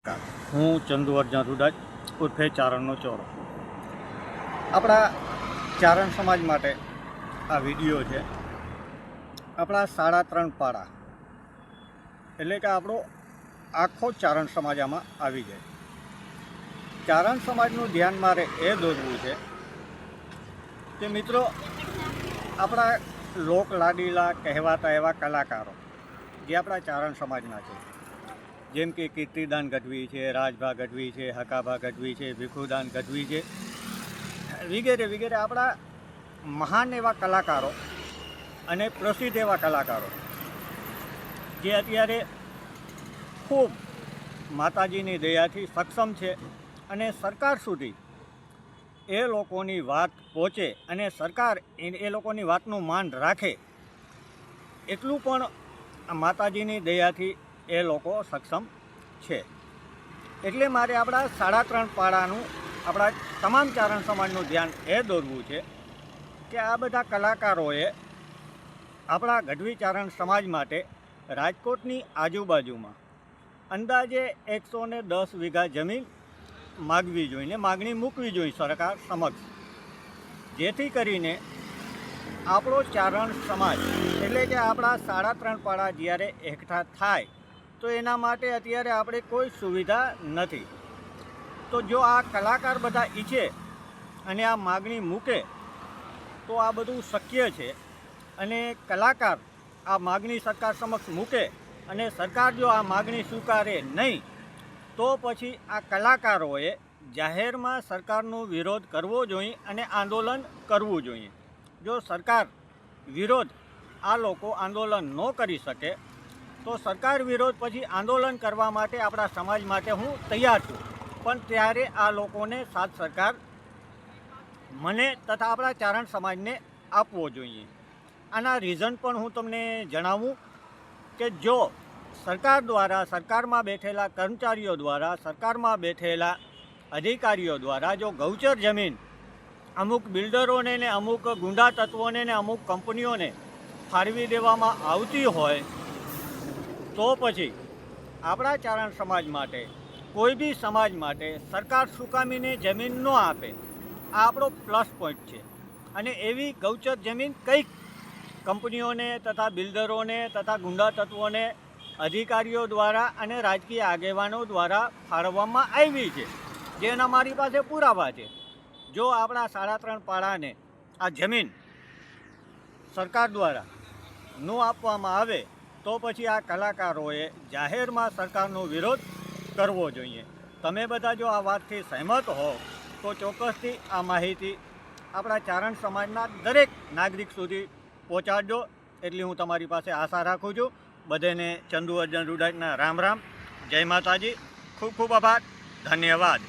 નમસ્કાર, હું ચંદુ અર્જન રૂડાજ ઉર્ફે ચારણનો ચોરો. આપણા ચારણ સમાજ માટે આ વિડીયો છે. આપણા 3.5 પાડા એટલે કે આપણો આખો ચારણ સમાજ આમાં આવી જાય. ચારણ સમાજનું ધ્યાન મારે એ દોરવું છે કે મિત્રો, આપણા લોક લાડીલા કહેવાતા એવા કલાકારો જે આપણા ચારણ સમાજના છે, જેમ કે કીર્તિદાન ગઢવી છે, રાજભા ગઢવી છે, હકાભા ગઢવી છે, ભીખુદાન ગઢવી છે, વગેરે વગેરે આપણા મહાન એવા કલાકારો અને પ્રસિદ્ધ એવા કલાકારો જે અત્યારે ખૂબ માતાજીની દયાથી સક્ષમ છે અને સરકાર સુધી એ લોકોની વાત પહોંચે અને સરકાર એ લોકોની વાતનું માન રાખે એટલું પણ માતાજીની દયાથી એ લોકો સક્ષમ છે. એટલે મારે આપણા 3.5 પાડાનું આપણા તમામ ચારણ સમાજનું ધ્યાન એ દોરવું છે કે આ બધા કલાકારોએ આપણા ગઢવી ચારણ સમાજ માટે રાજકોટની આજુબાજુમાં અંદાજે 110 વીઘા જમીન માગવી જોઈએ, માગણી મૂકવી જોઈએ સરકાર સમક્ષ, જેથી કરીને આપણો ચારણ સમાજ એટલે કે આપણા 3.5 પાડા જ્યારે એકઠા થાય તો એના માટે અત્યારે આપણે કોઈ સુવિધા નથી. તો જો આ કલાકાર બધા ઈચ્છે અને આ માગણી મૂકે તો આ બધું શક્ય છે. અને કલાકાર આ માગણી સરકાર સમક્ષ મૂકે અને સરકાર જો આ માગણી સ્વીકારે નહીં તો પછી આ કલાકારોએ જાહેરમાં સરકારનો વિરોધ કરવો જોઈએ અને આંદોલન કરવું જોઈએ. જો સરકાર વિરોધ આ લોકો આંદોલન ન કરી શકે તો સરકાર વિરોધ પછી આંદોલન કરવા માટે આપણા સમાજ માટે હું તૈયાર છું, પણ ત્યારે આ લોકોને સાથ સરકાર મને તથા આપણા ચારણ સમાજને આપવો જોઈએ. આના રીઝન પણ હું તમને જણાવું કે જો સરકાર દ્વારા, સરકારમાં બેઠેલા કર્મચારીઓ દ્વારા, સરકારમાં બેઠેલા અધિકારીઓ દ્વારા જો ગૌચર જમીન અમુક બિલ્ડરોને ને અમુક ગુંડા તત્વોને ને અમુક કંપનીઓને ફાળવી દેવામાં આવતી હોય તો પછી આપણા ચારણ સમાજ માટે, કોઈ બી સમાજ માટે સરકાર સુકામીને જમીન ન આપે, આ આપણો પ્લસ પોઈન્ટ છે. અને એવી ગૌચર જમીન કંઈક કંપનીઓને તથા બિલ્ડરોને તથા ગુંડા તત્વોને અધિકારીઓ દ્વારા અને રાજકીય આગેવાનો દ્વારા ફાળવવામાં આવી છે, જેના મારી પાસે પુરાવા છે. જો આપણા 3.5 પાડાને આ જમીન સરકાર દ્વારા ન આપવામાં આવે તો પછી આ કલાકારોએ જાહેરમાં સરકારનો વિરોધ કરવો જોઈએ. તમે બધા જો આ વાતથી સહેમત હો તો ચોક્કસથી આ માહિતી આપણા ચારણ સમાજના દરેક નાગરિક સુધી પહોંચાડજો, એટલી હું તમારી પાસે આશા રાખું છું. બધાને ચંદુ અર્જન રૂડાજના રામ રામ, જય માતાજી, ખૂબ ખૂબ આભાર, ધન્યવાદ.